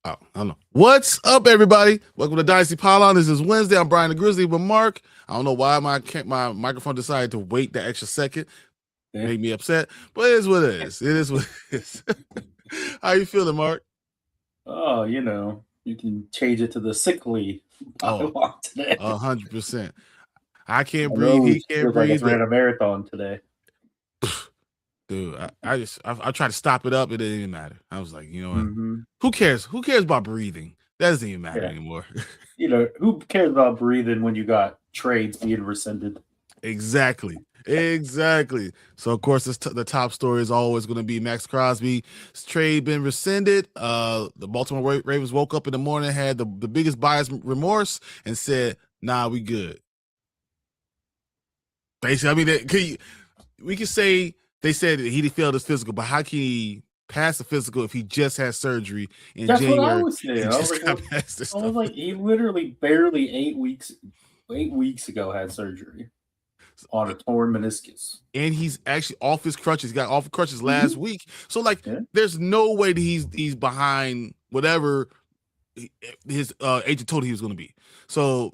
Oh, I don't know. What's up, everybody? Welcome to Dynasty Pylon. This is Wednesday. I'm Brian the Grizzly with Mark. I don't know why my microphone decided to wait that extra second. Made me upset, but it is what it is. It is what it is. How you feeling, Mark? Oh, you can change it to the sickly. Oh, today. 100%. I can't breathe. He can't breathe. I ran a marathon today. Dude, I tried to stop it up. It didn't even matter. I was like, you know what? Who cares? Who cares about breathing? That doesn't even matter anymore. Who cares about breathing when you got trades being rescinded? Exactly. So, of course, the top story is always going to be Maxx Crosby. His trade been rescinded. The Baltimore Ravens woke up in the morning, had the biggest buyer's remorse, and said, nah, we good. Basically, I mean, we could say they said he failed his physical, but how can he pass the physical if he just had surgery in January? What I was saying. I was like, he literally barely 8 weeks ago had surgery on a torn meniscus. And he's actually off his crutches. He got off of crutches last week. So, there's no way that he's behind whatever his agent told he was going to be. So,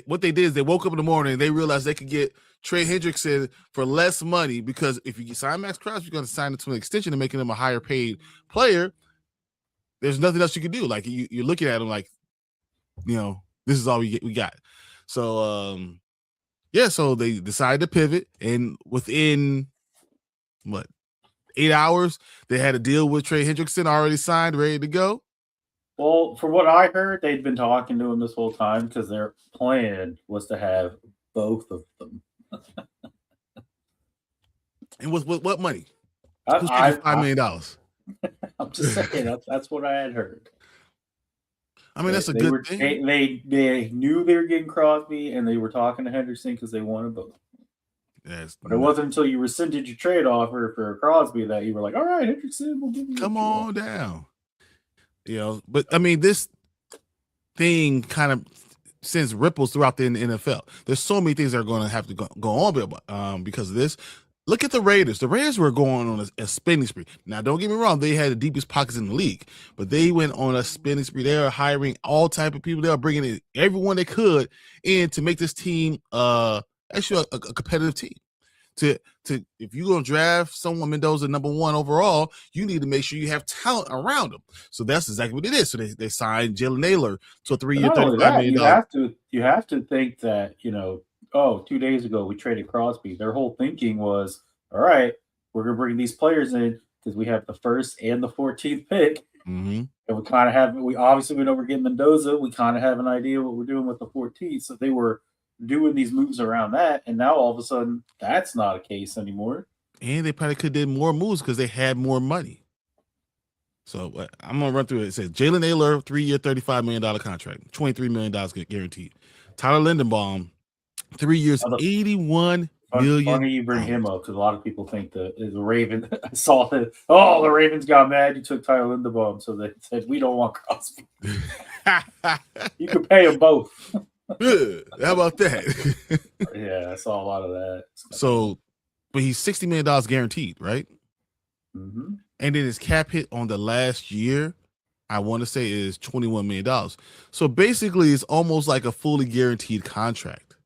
what they did is they woke up in the morning and they realized they could get Trey Hendrickson for less money, because if you sign Maxx Crosby, you're going to sign him to an extension and making him a higher paid player. There's nothing else you can do. Like, you're looking at him like, this is all we got. So, so they decided to pivot, and within 8 hours, they had a deal with Trey Hendrickson already signed, ready to go. Well, from what I heard, they'd been talking to him this whole time because their plan was to have both of them. And with what money? $5 million. I'm just saying that's what I had heard. I mean, that's a good thing. They knew they were getting Crosby, and they were talking to Hendrickson because they wanted both. Yes, but it wasn't until you rescinded your trade offer for Crosby that you were like, all right, Hendrickson, we'll give you. Come on down. But I mean, this thing kind of sends ripples throughout the NFL. There's so many things that are going to have to go on because of this. Look at the Raiders. The Raiders were going on a spending spree. Now, don't get me wrong. They had the deepest pockets in the league, but they went on a spending spree. They were hiring all type of people. They were bringing in everyone they could in to make this team actually a competitive team. If you're going to draft someone Mendoza #1 overall, you need to make sure you have talent around them. So that's exactly what it is. So they signed Jalen Naylor to a 3-year, $35 million. You have to think that, 2 days ago we traded Crosby. Their whole thinking was, all right, we're going to bring these players in because we have the 1st and the 14th pick. Mm-hmm. And we kind of have, we obviously we know we're getting Mendoza. We kind of have an idea what we're doing with the 14th. So they were doing these moves around that. And now all of a sudden, that's not a case anymore. And they probably could have did more moves because they had more money. So I'm going to run through it. It says Jalen Naylor, 3-year, $35 million contract, $23 million guaranteed. Tyler Lindenbaum, 3 years, $81 million. Funny you bring him up because a lot of people think the Ravens saw that. Oh, the Ravens got mad. You took Tyler Lindenbaum, so they said we don't want Crosby. You could pay them both. How about that? Yeah, I saw a lot of that. So, but he's $60 million guaranteed, right? Mm-hmm. And then his cap hit on the last year, I want to say, is $21 million. So basically, it's almost like a fully guaranteed contract.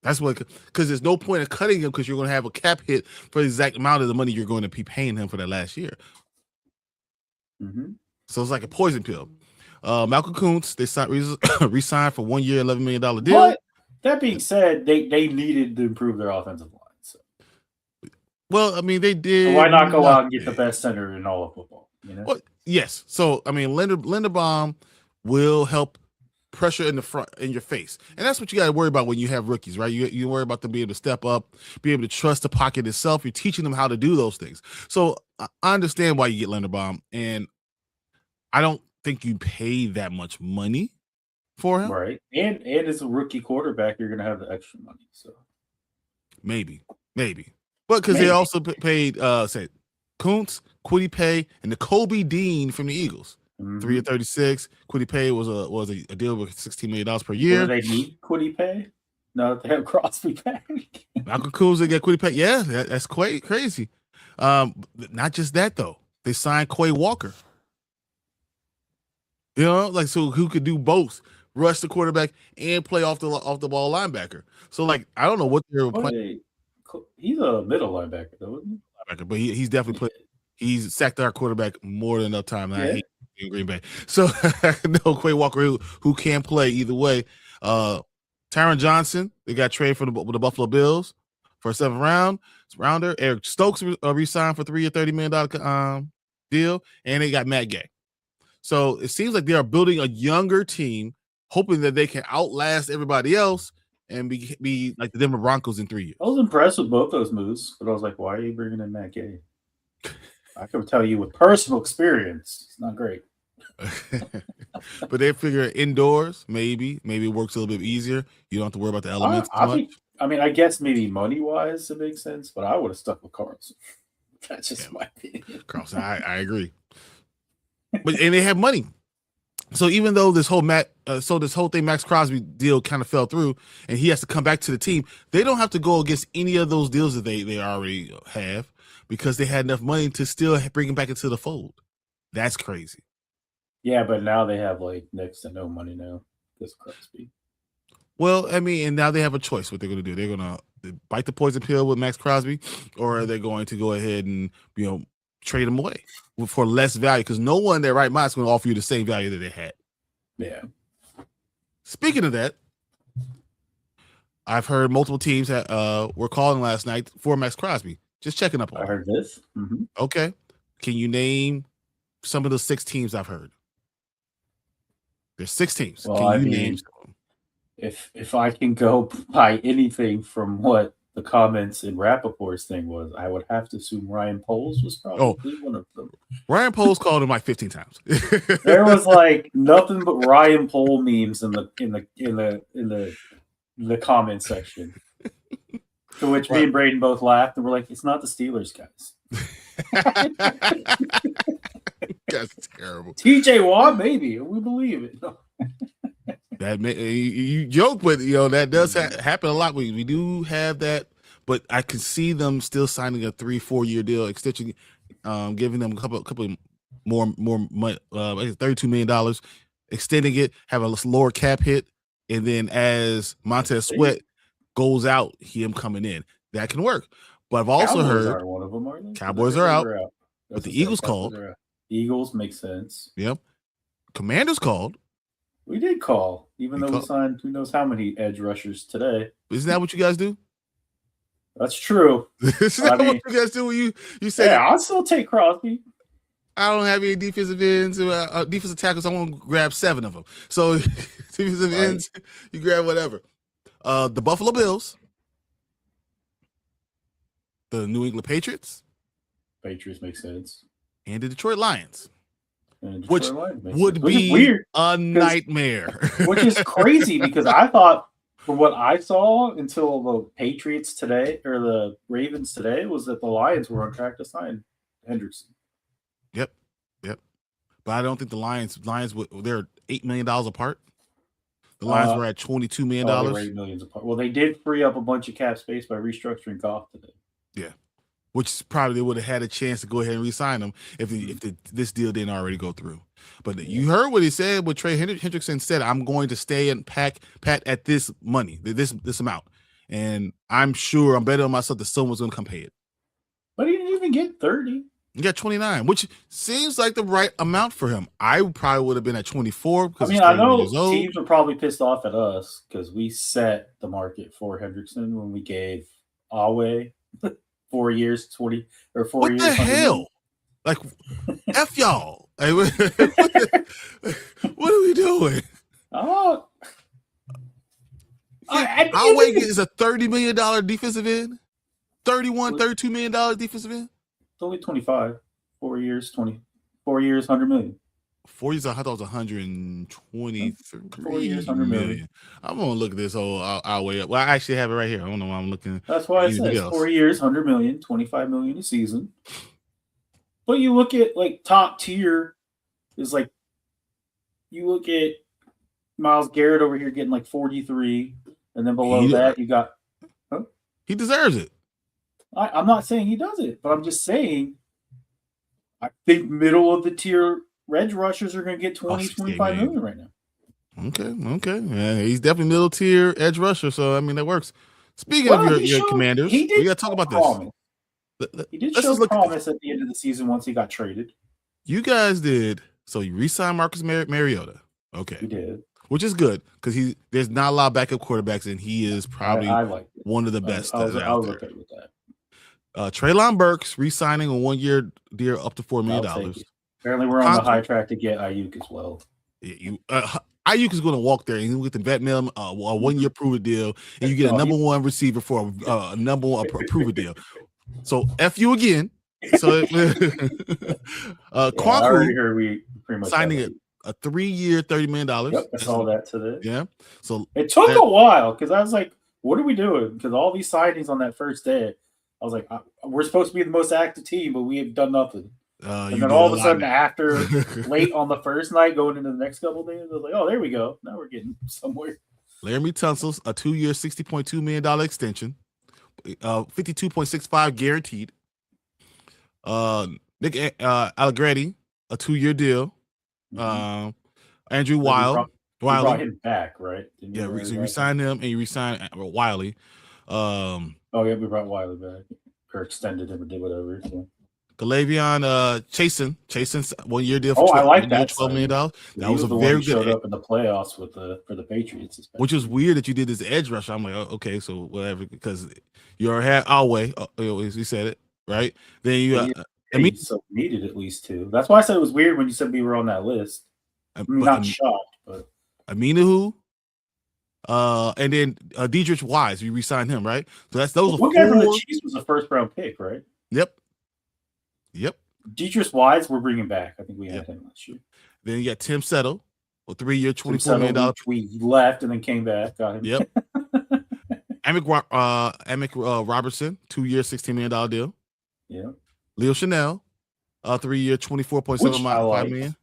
That's what, because there's no point of cutting him because you're going to have a cap hit for the exact amount of the money you're going to be paying him for that last year. Mm-hmm. So it's like a poison pill. Malcolm Kuntz, they re-signed for 1 year, $11 million deal. But that being said, they needed to improve their offensive line. So. Well, I mean, they did. So why not go out and get the best center in all of football? You know? Well, yes. So, I mean, Linderbaum will help pressure in the front, in your face. And that's what you got to worry about when you have rookies, right? You worry about them being able to step up, be able to trust the pocket itself. You're teaching them how to do those things. So I understand why you get Linderbaum. And I don't think you pay that much money for him. Right. And as a rookie quarterback, you're going to have the extra money. So maybe. But because they also paid, say, Kuntz, Kwity Paye, and the Kobe Dean from the Eagles. 3 year, 36. Kwity Paye was a deal with $16 million per year. Do they need Kwity Paye? No, they have Crosby back. Malcolm Kuntz, they get Kwity Paye. Yeah, that's quite crazy. Not just that though. They signed Quay Walker. You know, like, so who could do both, rush the quarterback and play off the ball linebacker. So like, I don't know what they're playing. He's a middle linebacker though, isn't he? Linebacker, but he's definitely played. He's sacked our quarterback more than enough time. I hate in Green Bay. So no, Quay Walker who can play either way. Taron Johnson, they got Trey for the Buffalo Bills for a 7th rounder. Eric Stokes re-signed for 3 year, $30 million deal, and they got Matt Gay. So it seems like they are building a younger team, hoping that they can outlast everybody else and be like the Denver Broncos in 3 years. I was impressed with both those moves, but I was like, why are you bringing in Matt Gay? I can tell you with personal experience, it's not great. But they figure indoors, maybe it works a little bit easier. You don't have to worry about the elements too much. I mean, I guess maybe money-wise it makes sense, but I would have stuck with Carlson. That's just my opinion. Carlson, I agree. And they have money. So even though this whole thing Maxx Crosby deal kind of fell through and he has to come back to the team, they don't have to go against any of those deals that they already have because they had enough money to still bring him back into the fold. That's crazy. Yeah, but now they have like next to no money now. This Crosby. Well, I mean, and now they have a choice what they're going to do. They're going to bite the poison pill with Maxx Crosby, or are they going to go ahead and, trade him away for less value? Because no one in their right mind is going to offer you the same value that they had. Yeah. Speaking of that, I've heard multiple teams that were calling last night for Maxx Crosby. Just checking up on. I heard this. Mm-hmm. Okay. Can you name some of the 6 teams I've heard? There's 6 teams. Well, can you name some? If I can go by anything from what the comments in Rappaport's thing was, I would have to assume Ryan Poles was probably one of them. Ryan Poles called him like 15 times. There was like nothing but Ryan Pole memes in the comment section. To which me and Braden both laughed and we're like, it's not the Steelers, guys. That's terrible. TJ Watt, maybe. We believe it. That you joke, but that does happen a lot. We do have that, but I can see them still signing a 3-4 year deal extension, giving them a couple more money, $32 million, extending it, have a lower cap hit, and then as Montez Sweat goes out, him coming in, that can work. But I've also heard one of them, are they? Cowboys are out, but the Eagles called. Eagles make sense. Yep. Commanders called. We did call, even though we signed who knows how many edge rushers today. Isn't that what you guys do? That's true. Isn't that what you guys do when you say? Yeah, I'll still take Crosby. I don't have any defensive ends, defensive tackles. I want to grab 7 of them. So defensive ends, you grab whatever. The Buffalo Bills, the New England Patriots. Patriots make sense. And the Detroit Lions. Which would be weird, a nightmare. Which is crazy because I thought, from what I saw until the Patriots today or the Ravens today, was that the Lions were on track to sign Hendrickson. Yep. But I don't think the Lions they're $8 million apart. The Lions were at $22 million. They were $8 million apart. Well, they did free up a bunch of cap space by restructuring Goff today. Yeah. Which probably they would have had a chance to go ahead and re-sign him if this deal didn't already go through. But you heard what he said. What Trey Hendrickson said, I'm going to stay and pat at this money, this amount, and I'm betting on myself that someone's going to come pay it. But he didn't even get 30. He got 29, which seems like the right amount for him. I probably would have been at 24 because I know teams are probably pissed off at us because we set the market for Hendrickson when we gave Awe 4 years, 20 or 4 what years. What the hell? Like, F y'all. Like, what are we doing? Oh. Our is a $30 million defensive end? $32 million defensive end? It's only 25. 4 years, 4 years, 100 million. 4 years, I thought it was 123 4 years, 100 million. I'm gonna look at this whole our way up. Well, I actually have it right here. I don't know why I'm looking. That's why I said 4 years, 100 million, 25 million a season. But you look at like top tier is like you look at Myles Garrett over here getting like 43, and then below that you got he deserves it. I'm not saying he doesn't, but I'm just saying I think middle of the tier edge rushers are going to get 25 million right now. Okay. Yeah, he's definitely middle tier edge rusher, so I mean that works. Speaking of your Commanders, we got to talk about this. He did show promise at the end of the season once he got traded. You guys did. So you re-signed Marcus Mariota. Okay. He did. Which is good because there's not a lot of backup quarterbacks, and he is probably one of the best out there. I was okay with that. Treylon Burks re-signing a 1 year deal up to $4 million. Apparently, we're on the high track to get Ayuk as well. Yeah, Ayuk is going to walk there and you get the vet minimum, a 1 year prove deal, and you get a number one receiver for a number one prove deal. So F you again. So I already heard we pretty much signing a 3 year, $30 million. Yep, I saw that today. Yeah. So it took a while because I was like, what are we doing? Because all these signings on that first day, I was like, we're supposed to be the most active team, but we have done nothing. And then all of a sudden, after late on the first night, going into the next couple of days, I was like, oh, there we go. Now we're getting somewhere. Laramie Tunsil's a 2 year, $60.2 million extension, 52.65 guaranteed. Nick Allegretti, a 2 year deal. Andrew Wiley. You brought him back, right? You re-signed him and you re-signed Wiley. We brought Wiley back or extended him or did whatever. So. Galavion Chason's 1 year deal for I like that $12 million. That was a very good. Showed up in the playoffs for the Patriots, especially. Which was weird that you did this edge rush. I'm like, okay, so whatever, because you already had our way. You said it right. Then you, so needed at least two. That's why I said it was weird when you said we were on that list. I'm not shocked, but Aminahu. And then Dietrich Wise, you re-signed him, right? So those are one guy from the Chiefs was a first round pick, right? Yep. Dietrich Wise, we're bringing back. I think we had him last year. Then you got Tim Settle, a 3 year, $24 million. We left and then came back. Got him. Yep. Amick Robertson, 2 year, $16 million deal. Yeah. Leo Chanel, 3 year, $24.75 million.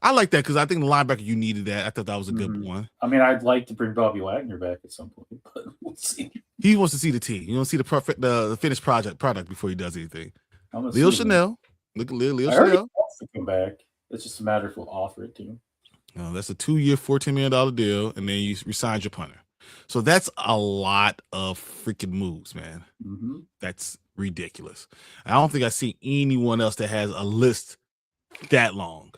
I like that because I think the linebacker you needed that. I thought that was a good one. I mean, I'd like to bring Bobby Wagner back at some point, but we'll see. He wants to see the team. He wants to see the finished product before he does anything. Leo Chanel. Look at Leo Chanel. Wants to come back. It's just a matter if we'll offer it to him. That's a 2 year, $14 million deal, and then you resign your punter. So that's a lot of freaking moves, man. Mm-hmm. That's ridiculous. I don't think I see anyone else that has a list that long.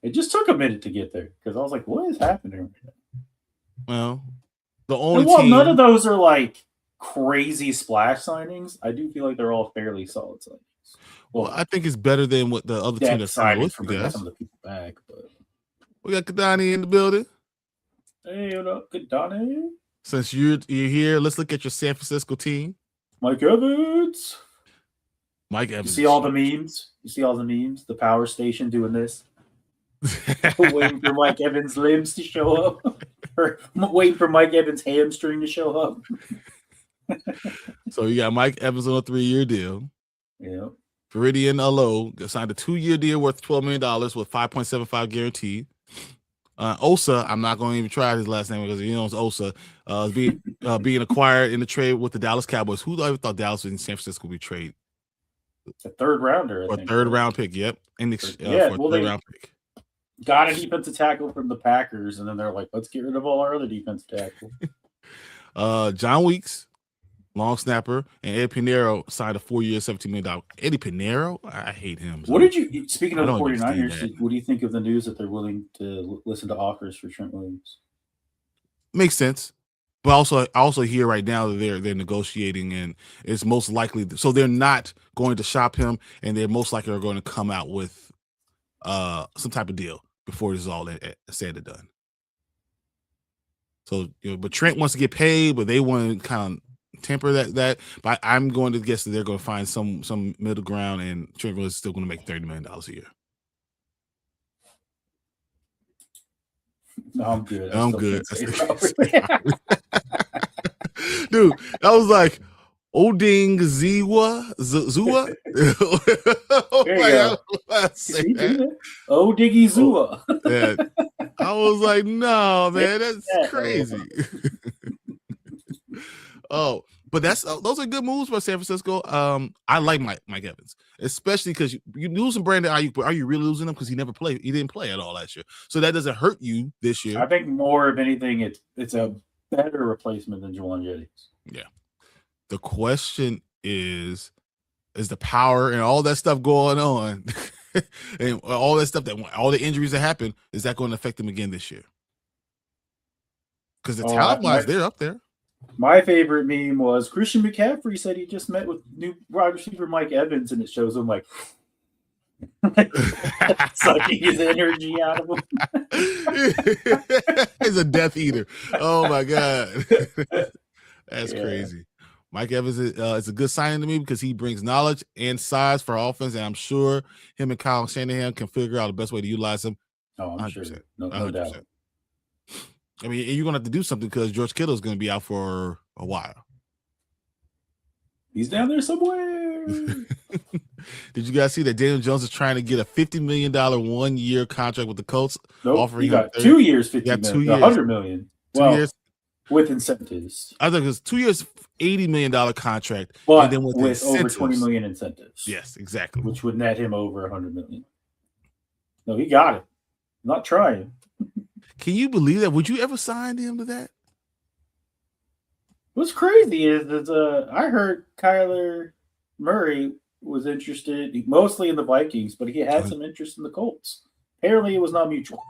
It just took a minute to get there because I was like, what is happening? Well, the only team... none of those are like crazy splash signings. I do feel like they're all fairly solid signings. Well, I think it's better than what the other team that's signing with for you bringing guys. some of the people back. But We got Kadani in the building. hey, what up, Kadani? Since you're here, let's look at your San Francisco team. Mike Evans. Mike Evans. You see all the memes? You see all the memes? The power station doing this? Waiting for Mike Evans' limbs to show up. Or waiting for Mike Evans' hamstring to show up. So you got Mike Evans on a 3-year deal. Yeah. Viridian Alo signed a 2-year deal worth $12 million with 5.75 guaranteed. Osa, I'm not going to even try his last name because it's Osa, being acquired in the trade with the Dallas Cowboys. Who ever thought Dallas in San Francisco would be trade? A third rounder, I think. Third round pick, yep. For a third round pick. Got a defensive tackle from the Packers, and then they're like, let's get rid of all our other defensive tackle. John Weeks, long snapper, and Ed Pinheiro signed a 4-year, $17 million. Eddie Pinheiro? I hate him. What did you, speaking of the 49ers, what do you think of the news that they're willing to listen to offers for Trent Williams? Makes sense. But I also hear right now that they're negotiating, and it's most likely so they're not going to shop him, and they're most likely are going to come out with some type of deal before this is all said and done. So but Trent wants to get paid, but they want to kind of temper that. But I'm going to guess that they're going to find some middle ground, and Trent is still going to make $30 million a year. No, I'm good. I'm good. Dude, I was like, Oding Zua? There you go. Diggy Zua. Yeah. I was like, no, man, that's crazy. But those are good moves for San Francisco. I like Mike Evans, especially because you losing Brandon Ayuk, but are you really losing him because he never played? He didn't play at all last year, so that doesn't hurt you this year. I think more of anything, it's a better replacement than Juwan Jennings. Yeah. The question is the power and all that stuff going on, and all that stuff all the injuries that happen, is that going to affect them again this year? Because the talent-wise, they're up there. My favorite meme was Christian McCaffrey said he just met with new wide receiver Mike Evans, and it shows him like sucking his energy out of him. He's a Death Eater. Oh my God. That's crazy. Mike Evans is a good signing to me because he brings knowledge and size for offense, and I'm sure him and Kyle Shanahan can figure out the best way to utilize him. Oh, I'm 100%. Sure. No doubt. I mean, you're going to have to do something because George Kittle is going to be out for a while. He's down there somewhere. Did you guys see that Daniel Jones is trying to get a $50 million 1-year contract with the Colts? Nope, offering he got 2 years, $50 million. 2 years. $100 million. 2 years. With incentives. I think it was 2 years, $80 million contract. But and then with over $20 million incentives. Yes, exactly. Which would net him over $100 million. No, he got it. I'm not trying. Can you believe that? Would you ever sign him to that? What's crazy is I heard Kyler Murray was interested mostly in the Vikings, but he had some interest in the Colts. Apparently, it was not mutual.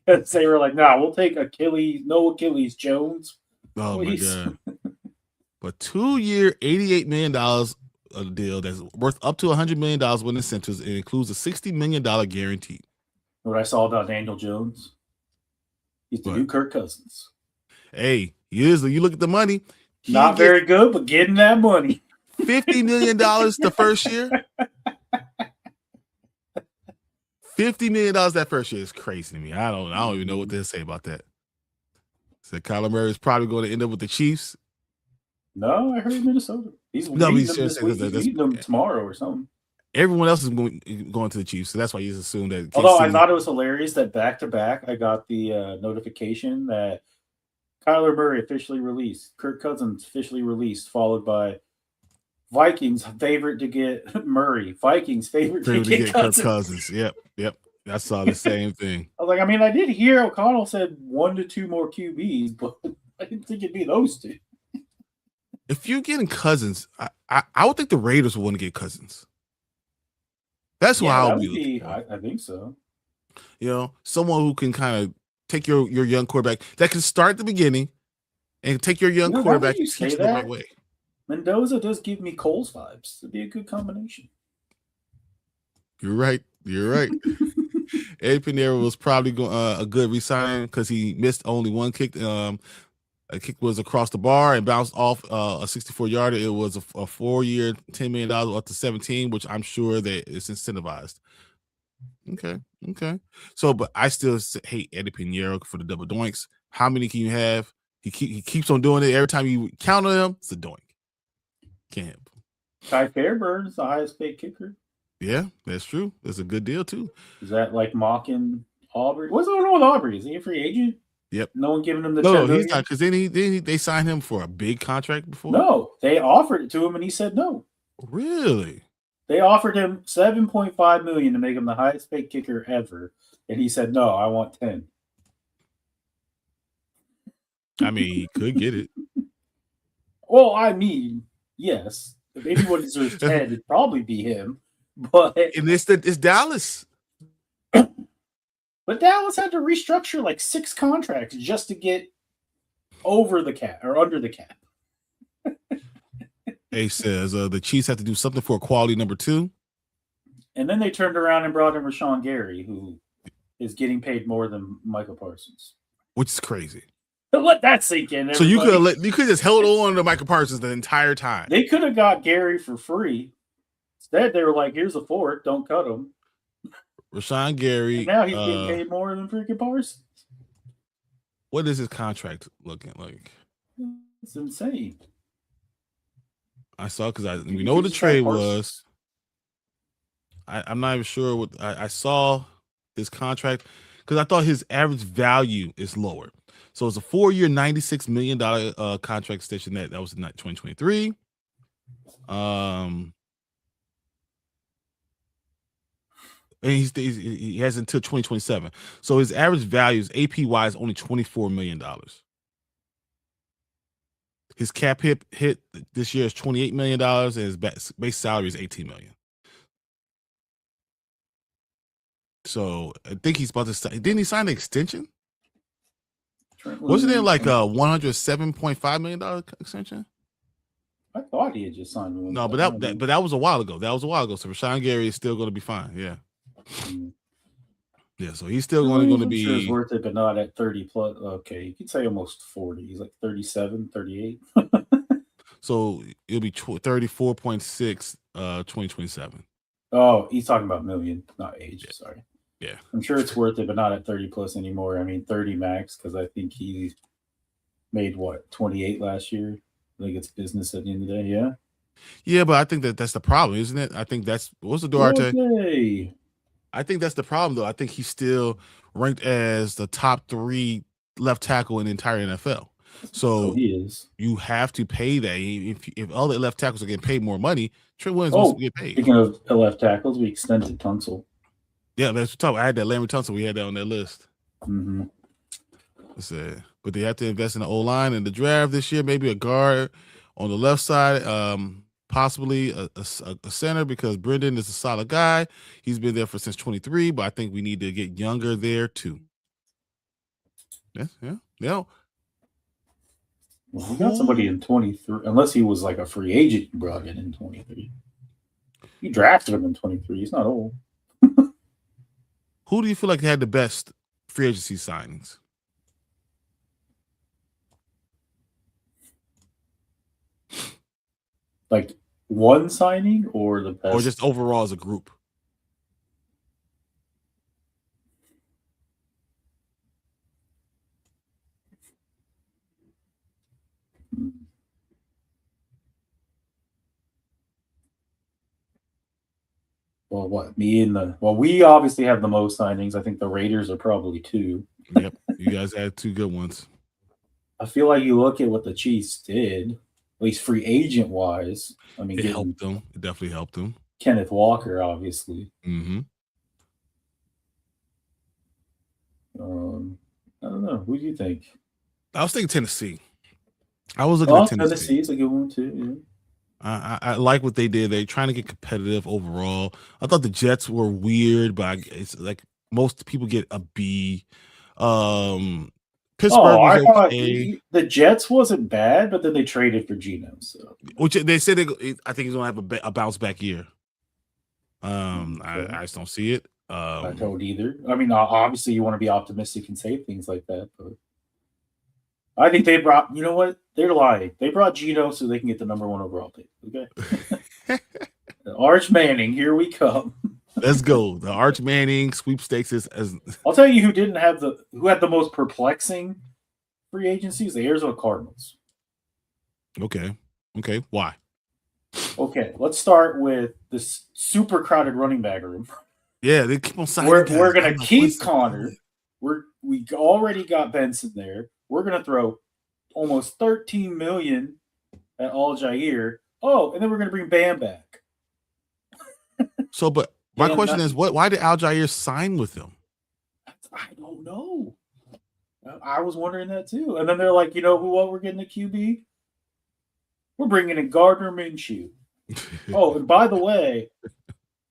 They were like, "Nah, we'll take Achilles Jones." Oh please. My God! But 2-year, $88 million a deal that's worth up to $100 million with incentives. It includes a $60 million guarantee. What I saw about Daniel Jones, he's the new Kirk Cousins. Hey, he is. You look at the money. Not very good, but getting that money. $50 million the first year. $50 million that first year is crazy to me. I don't even know what to say about that. So Kyler Murray is probably going to end up with the Chiefs. No, I heard Minnesota. He's beating them tomorrow or something. Everyone else is going to the Chiefs, so that's why you just assume that. Although I thought it was hilarious that back-to-back, I got the notification that Kyler Murray officially released, Kirk Cousins officially released, followed by Vikings favorite to get Murray, Vikings favorite to get Cousins. Kirk Cousins. Yep. I saw the same thing. I was like, I did hear O'Connell said 1 to 2 more QBs, but I didn't think it'd be those two. If you're getting Cousins, I would think the Raiders would want to get Cousins. That's why I'll be. I think so. Someone who can kind of take your young quarterback that can start at the beginning and take your young quarterback and teach the right way. Mendoza does give me Coles vibes. It'd be a good combination. You're right. Eddie Pinheiro was probably a good resign because he missed only one kick. A kick was across the bar and bounced off a 64-yarder. It was a 4-year, $10 million up to 17, which I'm sure that it's incentivized. Okay. So, but I still hate Eddie Pinheiro for the double doinks. How many can you have? He keeps on doing it. Every time you count on him, it's a doink. Can't. Ty Fairburn is the highest paid kicker. Yeah, that's true. That's a good deal too. Is that like mocking Aubrey? What's going on with Aubrey? Is he a free agent? Yep. No one giving him the no, he's not, because then they signed him for a big contract before. No, they offered it to him and he said no. Really? They offered him $7.5 million to make him the highest paid kicker ever, and he said no. I want 10. I mean, he could get it. Well, I mean, yes. If anyone deserves 10, it'd probably be him. But and it's Dallas. But Dallas had to restructure like 6 contracts just to get over the cap or under the cap. Ace says the Chiefs have to do something for quality number 2. And then they turned around and brought in Rashawn Gary, who is getting paid more than Michael Parsons, which is crazy. But let that sink in. So you could just held on to Michael Parsons the entire time. They could have got Gary for free. Instead, they were like, "Here's a fork, don't cut him." Rashawn Gary. And now he's getting paid more than freaking Parsons. What is his contract looking like? It's insane. I saw because we know what the trade was. I'm not even sure what I saw his contract because I thought his average value is lower. So it's a 4-year, $96 million contract extension that was in 2023. And he has until 2027. So his average value is APY is only $24 million. His cap hit this year is $28 million, and his base salary is $18 million. So I think he's about to sign. Didn't he sign an extension? Wasn't it like a $107.5 million extension? I thought he had just signed one. No, but that was a while ago. So Rashawn Gary is still going to be fine. Yeah. Yeah, so he's still going to be sure it's worth it, but not at 30 plus. Okay, you could say almost 40. He's like 37, 38. So it'll be 34.6 2027. Oh, he's talking about million, not age. Yeah. Sorry. Yeah. I'm sure it's worth it, but not at 30 plus anymore. I mean 30 max, because I think he made 28 last year. I think it's business at the end of the day, yeah. Yeah, but I think that's the problem, isn't it? I think that's what's the Duarte? Okay. I think that's the problem, though. I think he's still ranked as the top 3 left tackle in the entire NFL. So he is. You have to pay that. If all the left tackles are getting paid more money, Trey Williams wants to get paid. Speaking of left tackles, we extended Tunsil. Yeah, that's what I had that Larry Tunsil. We had that on that list. Mm-hmm. But they have to invest in the O-line in the draft this year. Maybe a guard on the left side. Possibly a center, because Brendan is a solid guy. He's been there since 23, but I think we need to get younger there too. Yeah. Well, we got somebody in 23, unless he was like a free agent you brought in 23. You drafted him in 23. He's not old. Who do you feel like had the best free agency signings? Like one signing or the best? Or just overall as a group? Well, we obviously have the most signings. I think the Raiders are probably 2. Yep. You guys had 2 good ones. I feel like you look at what the Chiefs did, at least free agent wise. I mean, it helped them. It definitely helped them. Kenneth Walker, obviously. Mm-hmm. I don't know. Who do you think? I was thinking Tennessee. I was looking at Tennessee. Tennessee's a good one too. Yeah. I like what they did. They're trying to get competitive overall. I thought the Jets were weird, but it's like most people get a B. Pittsburgh was I thought okay. the Jets wasn't bad, but then they traded for Geno. So Which they said I think he's gonna have a bounce back year. okay. I just don't see it. I don't either. I mean, obviously you want to be optimistic and say things like that, but I think they brought. You know what? They're lying. They brought Geno so they can get the number 1 overall pick. Okay. Arch Manning, here we come. Let's go. The Arch Manning sweepstakes is as I'll tell you who had the most perplexing free agencies, the Arizona Cardinals. okay. Okay. Why? Okay, let's start with this super crowded running back room. Yeah, they keep on signing. We're gonna keep Connor. We already got Benson there. We're gonna throw almost $13 million at Al-Jair. Oh, and then we're gonna bring Bam back. So, but my question is, why did Al-Jair sign with them? I don't know. I was wondering that too. And then they're like, you know what we're getting at QB? We're bringing in Gardner Minshew. Oh, and by the way,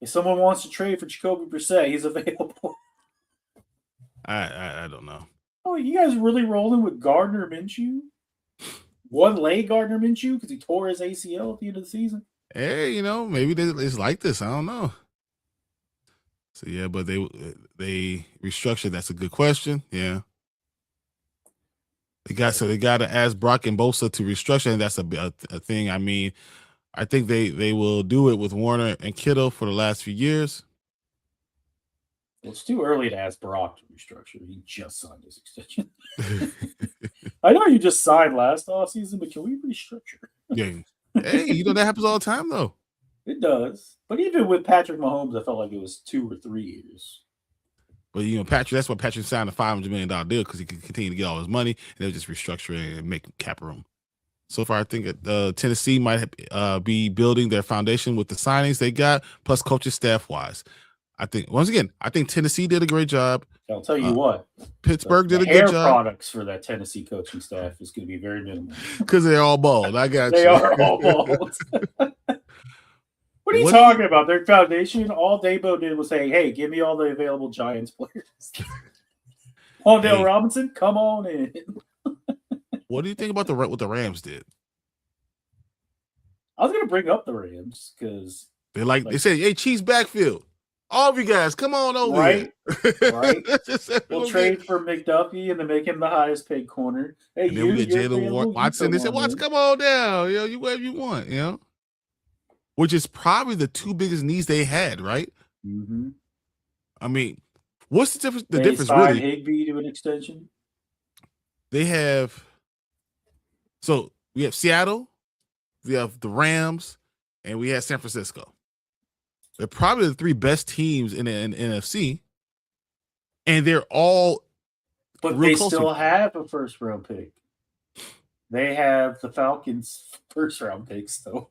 if someone wants to trade for Jacoby Brissett, he's available. I don't know. Oh, you guys really rolling with Gardner Minshew? One leg Gardner Minshew because he tore his ACL at the end of the season. Hey, maybe it's like this. I don't know. So yeah, but they restructured. That's a good question. Yeah. They got to ask Brock and Bosa to restructure, and that's a thing. I mean, I think they will do it with Warner and Kittle for the last few years. Well, it's too early to ask Brock to restructure. He just signed his extension. I know you just signed last offseason, but can we restructure? Yeah. Hey, that happens all the time, though. It does. But even with Patrick Mahomes, I felt like it was 2 or 3 years. But, Patrick, that's why Patrick signed a $500 million deal, because he could continue to get all his money, and they'll just restructure it and make cap room. So far, I think Tennessee might be building their foundation with the signings they got, plus coaching staff-wise. I think, once again, Tennessee did a great job. I'll tell you what. Pittsburgh did a good job. Hair products for that Tennessee coaching staff is going to be very minimal. Because they're all bald. I got they you. They are all bald. What are you talking about? Their foundation, all Dabo did was say, hey, give me all the available Giants players. Wandale Robinson, come on in. What do you think about what the Rams did? I was going to bring up the Rams because they said, hey, Chiefs backfield. All of you guys, come on over here. Right. We'll trade for McDuffie and then make him the highest paid corner. Hey, and then we get Jalen Watson. They said, Watson, come on down. You whatever you want, Which is probably the 2 biggest needs they had, right? Mm-hmm. I mean, what's the difference? The difference really? Higbee to an extension. They have. So we have Seattle, we have the Rams, and we have San Francisco. They're probably the 3 best teams in the NFC, and they're all. But they still have a first-round pick. They have the Falcons' first-round picks, though.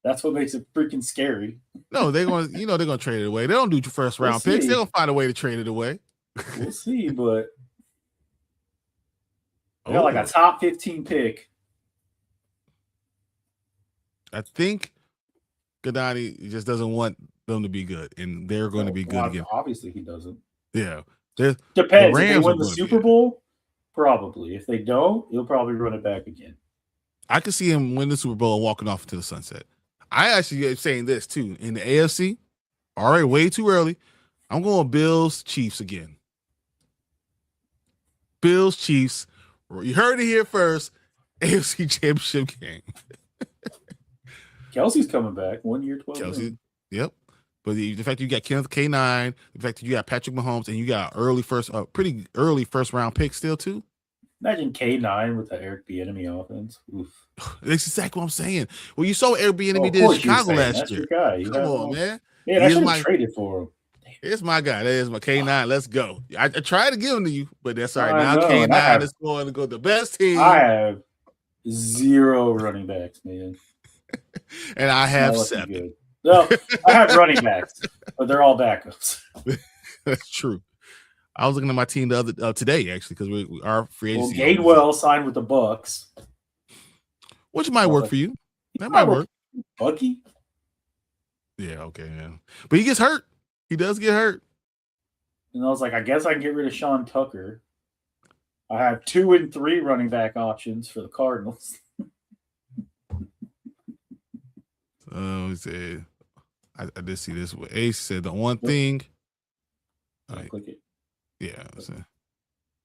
That's what makes it freaking scary. No, they're going. They're going to trade it away. They don't do first-round picks. They'll find a way to trade it away. We'll see, but they got like a top 15 pick. I think Gadani just doesn't want them to be good, and they're going to be good again. Obviously, he doesn't. Yeah, depends. If they win the Super Bowl, probably. If they don't, he'll probably run it back again. I could see him win the Super Bowl and walking off into the sunset. I actually am saying this too in the AFC. All right, way too early. I'm going Bills Chiefs again. Bills Chiefs. You heard it here first. AFC Championship game. Kelsey's coming back 1 year, 12. Kelsey, yep. But the fact that you got Kenneth K9, the fact that you got Patrick Mahomes, and you got pretty early first round pick still too. Imagine K9 with the Eric Bieniemy offense. Oof. That's exactly what I'm saying. Well, you saw Eric Bieniemy did in Chicago last year. Your guy. Come on, man. Yeah, I should have traded for him. Here's my guy. There's my K9. Let's go. I tried to give him to you, but that's all right. Now K9 is going to go the best team. I have 0 running backs, man. And I have 7. Good. No, I have running backs, but they're all backups. That's true. I was looking at my team today actually because we are free agency. Gainwell signed with the Bucks, which might work for you. That might work. Bucky. Yeah. Okay. Yeah. But he gets hurt. He does get hurt. And I was like, I guess I can get rid of Sean Tucker. I have 2 and 3 running back options for the Cardinals. I did see this. Ace said the one thing. Click it. Yeah.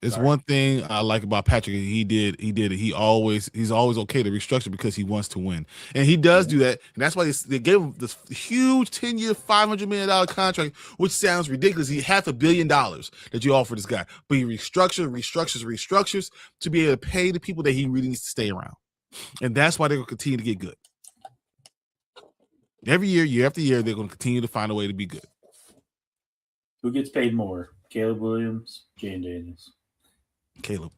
It's one thing I like about Patrick. He did it. He's always okay to restructure because he wants to win, and he does do that. And that's why they gave him this huge 10-year, $500 million contract, which sounds ridiculous. He $500 million that you offer this guy, but he restructures to be able to pay the people that he really needs to stay around, and that's why they're going to continue to get good. Every year after year, they're going to continue to find a way to be good. Who gets paid more? Caleb Williams, Jane Daniels. Caleb.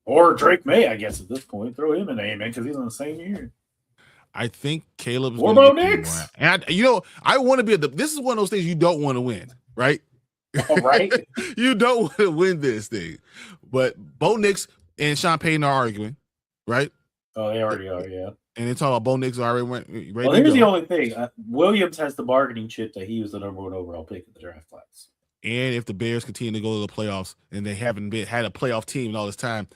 Or Drake May, I guess, at this point. Throw him in the amen because he's on the same year. I think Caleb's or Bo Nix. And I want to be this is one of those things you don't want to win, right? Oh, right? You don't want to win this thing. But Bo Nix and Sean Payton are arguing, right? Oh, they already are, yeah. And they talk about Bo Nix already went ready. Well, here's the only thing. Williams has the bargaining chip that he was the number 1 overall pick in the draft class. And if the Bears continue to go to the playoffs and they haven't had a playoff team in all this time,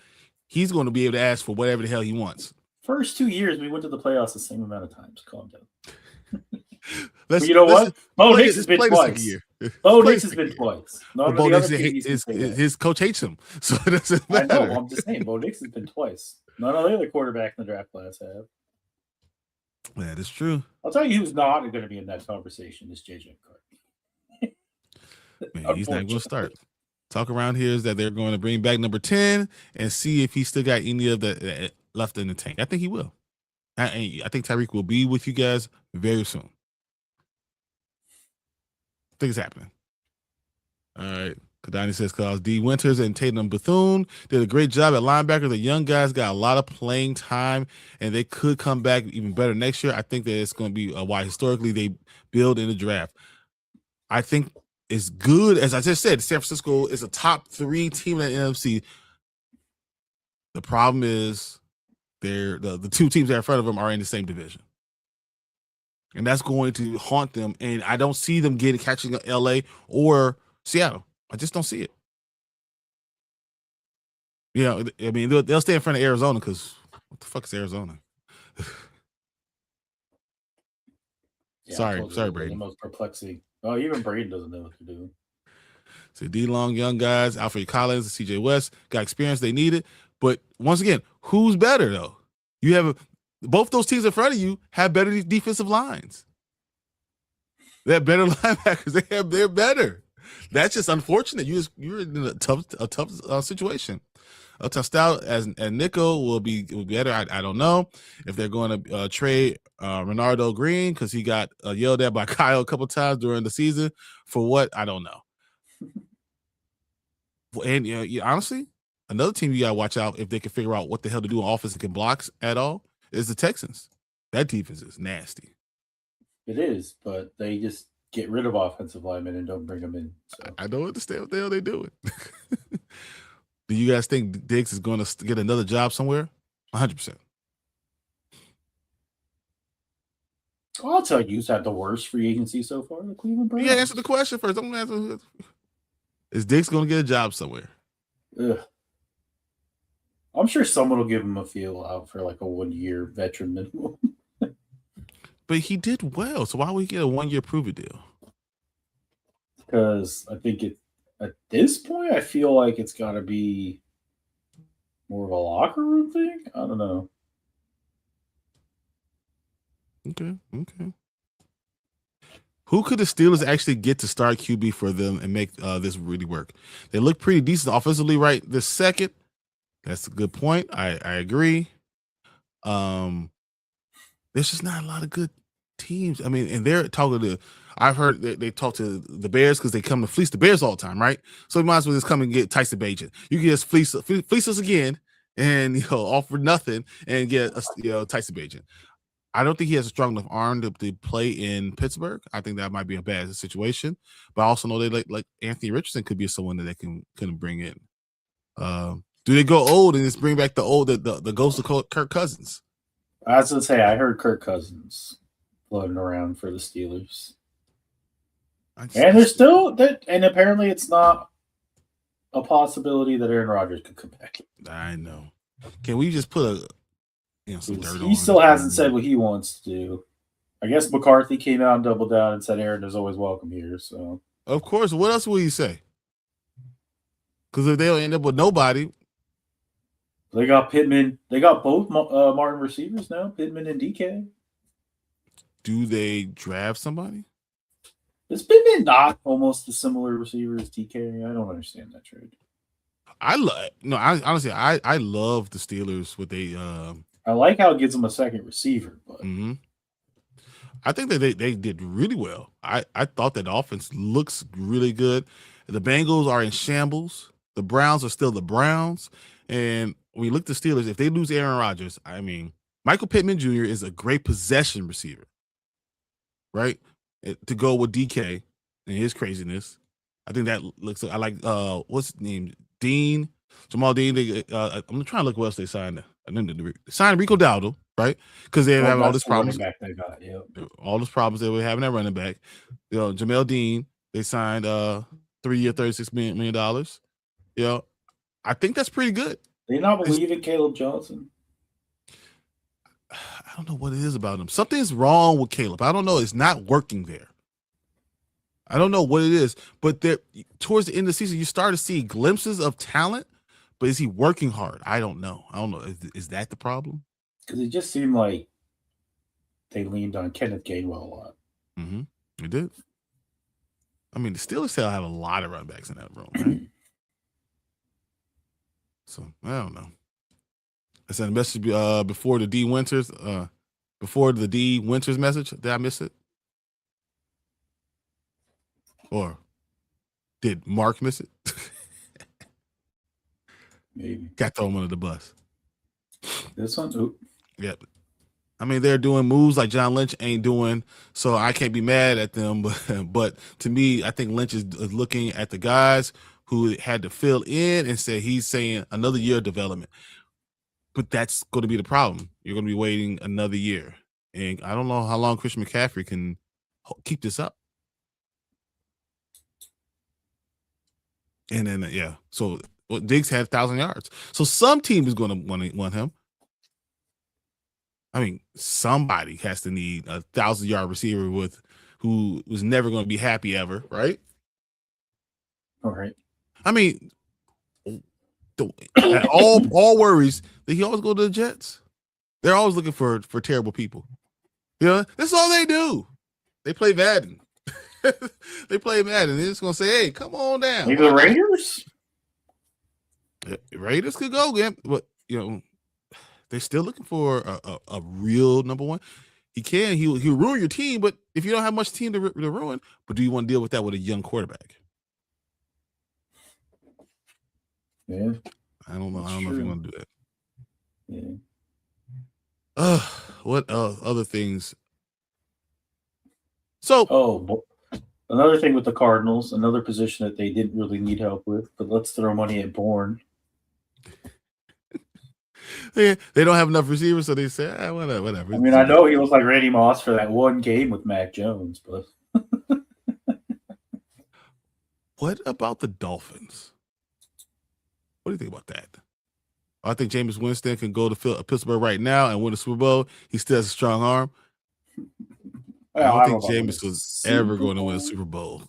he's going to be able to ask for whatever the hell he wants. First 2 years, we went to the playoffs the same amount of times. Calm down. But you know what? Bo Nix has been twice. Bo Nix has been twice. His coach hates him, so it doesn't matter. I know. I'm just saying, Bo Nix has been twice. None of the other quarterback in the draft class have. That is true. I'll tell you who's not going to be in that conversation is JJ McCarthy. Man, he's not going to start. Talk around here is that they're going to bring back number 10 and see if he still got any of the left in the tank. I think he will. I think Tyreek will be with you guys very soon. I think it's happening. All right. Kadani says, because D. Winters and Tatum Bethune did a great job at linebacker. The young guys got a lot of playing time, and they could come back even better next year. I think that it's going to be why historically they build in the draft. I think it's good. As I just said, San Francisco is a top 3 team in the NFC. The problem is the 2 teams that are in front of them are in the same division. And that's going to haunt them. And I don't see them catching LA or Seattle. I just don't see it. I mean, they'll stay in front of Arizona because what the fuck is Arizona? Sorry, Braden. The most perplexing. Oh, even Braden doesn't know what to do. So D-Long, young guys, Alfred Collins, and CJ West got experience they needed. But once again, who's better though? You have both those teams in front of you have better defensive lines. They have better linebackers. They're better. That's just unfortunate. You're in a tough situation. A tough style as Nico will be better. I don't know if they're going to trade Renardo Green because he got yelled at by Kyle a couple times during the season. For what? I don't know. And honestly, another team you got to watch out if they can figure out what the hell to do on offense and can blocks at all is the Texans. That defense is nasty. It is, but they just get rid of offensive linemen and don't bring them in. So. I don't understand what the hell they're doing. Do you guys think Diggs is going to get another job somewhere? 100%. I'll tell you, who's had the worst free agency so far? The Cleveland Browns. Yeah, answer the question first. I'm going to answer. Is Diggs going to get a job somewhere? Ugh. I'm sure someone will give him a feel out for like a 1-year veteran minimum. But he did well, so why would he get a 1-year prove-it deal? Because I think at this point, I feel like it's got to be more of a locker room thing. I don't know. Okay. Who could the Steelers actually get to start QB for them and make this really work? They look pretty decent offensively right this second. That's a good point. I agree. There's just not a lot of good teams. I mean, and they're talking to. I've heard they talk to the Bears because they come to fleece the Bears all the time, right? So we might as well just come and get Tyson Bagent. You can just fleece us again, and offer nothing and get Tyson Bagent. I don't think he has a strong enough arm to play in Pittsburgh. I think that might be a bad situation. But I also know they like Anthony Richardson could be someone that they can bring in. Do they go old and just bring back the ghost of Kirk Cousins? I was going to say, I heard Kirk Cousins floating around for the Steelers. And they're still, and apparently it's not a possibility that Aaron Rodgers could come back. I know. Can we just put some dirt on? He still hasn't said what he wants to do. I guess McCarthy came out and doubled down and said Aaron is always welcome here. So of course, what else will he say? Because if they'll end up with nobody, they got Pittman. They got both Martin receivers now, Pittman and DK. Do they draft somebody? Is Pittman not almost a similar receiver as DK? I don't understand that trade. I honestly love the Steelers with I like how it gives them a second receiver, but I think that they did really well. I thought that offense looks really good. The Bengals are in shambles. The Browns are still the Browns. And when you look at the Steelers, if they lose Aaron Rodgers, I mean, Michael Pittman Jr. is a great possession receiver, right? To go with DK and his craziness. I think that looks. I like what's his name? Jamal Dean. I'm trying to look what else they signed. They signed Rico Dowdle, right? Because they have all these problems. They got, yep. All those problems they were having at running back. Jamal Dean. They signed 3-year, $36 million. I think that's pretty good. Do you not believe in Caleb Johnson? I don't know what it is about him. Something's wrong with Caleb. I don't know. It's not working there. I don't know what it is, but towards the end of the season, you start to see glimpses of talent, but is he working hard? I don't know. Is that the problem? Because it just seemed like they leaned on Kenneth Gainwell a lot. Mm-hmm. It did. I mean, the Steelers still have a lot of running backs in that room, right? So I don't know. I sent a message before the D Winters message. Did I miss it? Or did Mark miss it? Maybe. Got thrown under the bus. This one? Ooh. Yep. I mean, they're doing moves like John Lynch ain't doing, so I can't be mad at them. But to me, I think Lynch is looking at the guys who had to fill in and say he's saying another year of development. But that's going to be the problem. You're going to be waiting another year. And I don't know how long Christian McCaffrey can keep this up. And then, so Diggs had 1,000 yards. So some team is going to want him. I mean, somebody has to need a 1,000-yard receiver who was never going to be happy ever, right? All right. I mean, all worries that he always go to the Jets. They're always looking for terrible people. That's all they do. They play Madden. They play Madden. They're just gonna say, "Hey, come on down." Maybe the Raiders. Raiders could go again, but they're still looking for a real number one. He'll ruin your team, but if you don't have much team to ruin, but do you want to deal with that with a young quarterback? Yeah, I don't know. I don't know if you want to do that. Yeah. What other things? So, another thing with the Cardinals, another position that they didn't really need help with, but let's throw money at Bourne. They don't have enough receivers, so they say, whatever. I mean, I know he looks like Randy Moss for that one game with Mac Jones, but what about the Dolphins? What do you think about that? I think Jameis Winston can go to Pittsburgh right now and win the Super Bowl. He still has a strong arm. I don't think Jameis was ever going to win a Super Bowl.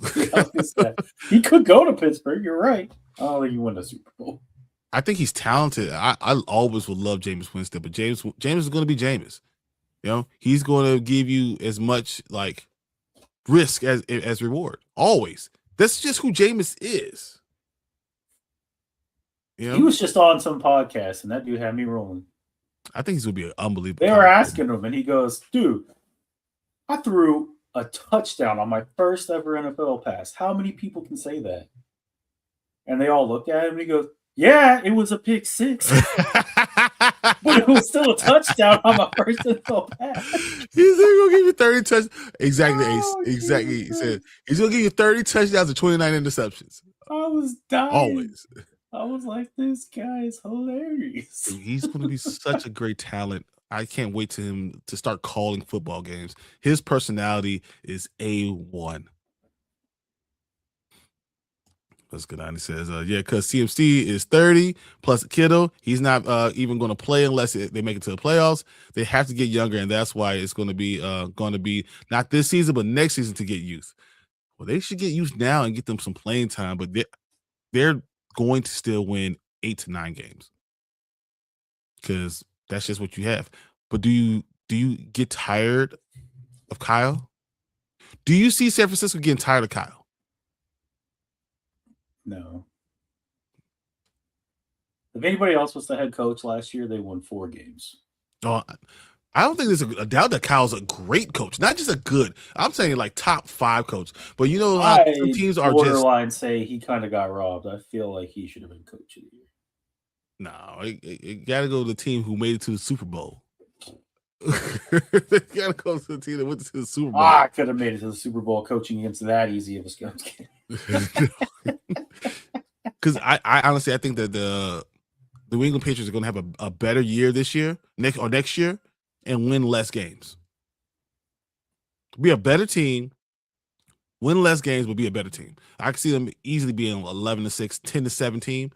He could go to Pittsburgh. You're right. I don't think he won a Super Bowl. I think he's talented. I always would love Jameis Winston, but Jameis is going to be Jameis. He's going to give you as much like risk as reward. Always. That's just who Jameis is. He was just on some podcast, and that dude had me rolling. I think he's going to be an unbelievable. They were asking him, and he goes, "Dude, I threw a touchdown on my first ever NFL pass. How many people can say that?" And they all looked at him, and he goes, "Yeah, it was a pick six, but it was still a touchdown on my first NFL pass." He's going to give you 30 touchdowns. Exactly, Ace. Exactly. He said he's going to give you 30 touchdowns and 29 interceptions. I was dying. Always. I was like, this guy is hilarious. He's going to be such a great talent. I can't wait to him to start calling football games. His personality is A1. That's good. He says, yeah, because CMC is 30 plus Kittle. He's not even going to play unless they make it to the playoffs. They have to get younger, and that's why it's going to be not this season, but next season to get youth. Well, they should get youth now and get them some playing time, but they're going to still win 8 to 9 games because that's just what you have. But do you get tired of Kyle? Do you see San Francisco getting tired of Kyle? No. If anybody else was the head coach last year, they won 4 games. Oh, I don't think there's a doubt that Kyle's a great coach, not just a good. I'm saying like top 5 coach. But you know how some teams are borderline say he kind of got robbed. I feel like he should have been coach of the year. No, it got to go to the team who made it to the Super Bowl. They got to go to the team that went to the Super Bowl. I could have made it to the Super Bowl coaching against that easy of a skill. Because I honestly I think that the New England Patriots are going to have a better year this year, next year, and win less games. Be a better team, win less games, but be a better team. I can see them easily being 11-6, 10-17.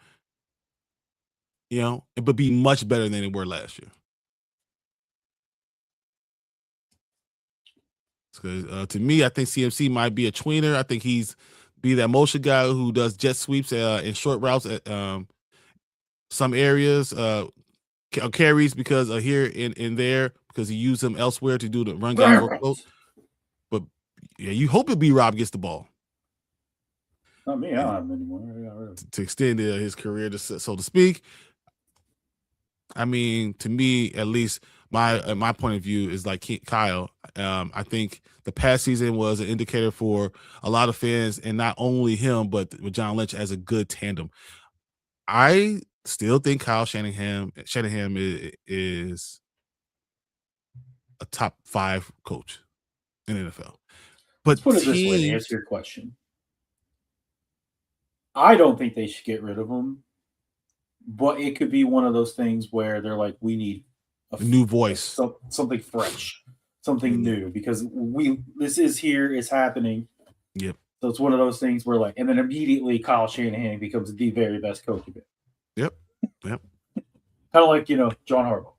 You know, but be much better than they were last year. To me, I think CMC might be a tweener. I think he's be that motion guy who does jet sweeps and short routes at some areas, carries because here and there because he used them elsewhere to do the run guy workload. But yeah, you hope B-Rob gets the ball. Not me. I don't have him anymore. To extend his career, so to speak. I mean, to me, at least my point of view is like Kyle. I think the past season was an indicator for a lot of fans, and not only him, but with John Lynch as a good tandem. I still think Kyle Shanahan is a top 5 coach in the NFL. But let's put it this way to answer your question. I don't think they should get rid of him, but it could be one of those things where they're like, we need a new voice, something fresh, something new, because this is here, it's happening. Yep. So it's one of those things where and then immediately Kyle Shanahan becomes the very best coach of it. Yep. Kind of like, John Harbaugh.